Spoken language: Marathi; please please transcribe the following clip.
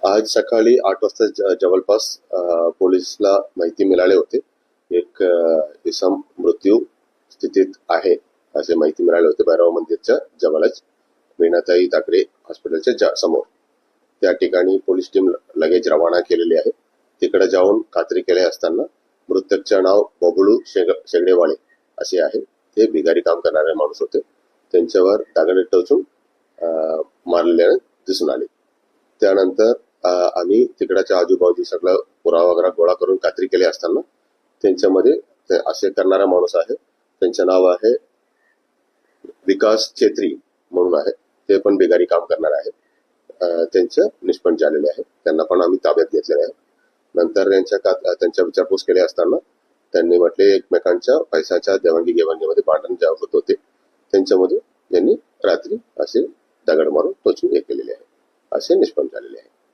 आज सकाळी 8 वाजता जवळपास पोलिसला माहिती मिळाले होते. एक इसम मृत्यू स्थितीत आहे असे माहिती मिळाले होते भैरव मंदिरच्या जवळच मीनाताई ठाकरे हॉस्पिटलच्या समोर. त्या ठिकाणी पोलीस टीम लगेच रवाना केलेली आहे. तिकडे जाऊन खात्री केली असताना मृतकचे नाव बबलू शेगडेवाळे असे आहे. ते बिगारी काम करणारे माणूस होते. त्यांच्यावर दागणे टोचून मारलेले दिसून आले. त्यानंतर आम्ही तिकडच्या आजूबाजू सगळं पुरावा वगैरे गोळा करून खात्री केली असताना त्यांच्यामध्ये असे करणारा माणूस आहे. त्यांचे नाव आहे विकास छेत्री म्हणून आहे. ते पण बिगारी काम करणार आहे. त्यांचे निष्पन्न झालेले आहे. त्यांना पण आम्ही ताब्यात घेतलेले आहे. नंतर त्यांच्या विचारपूस केली असताना त्यांनी म्हटले एकमेकांच्या पैशाच्या देवाणघेवाणीमध्ये भांडण होत होते. त्यांच्यामध्ये यांनी रात्री असे दगड मारून टोचून हे केलेले आहे असे निष्पन्न झालेले आहे.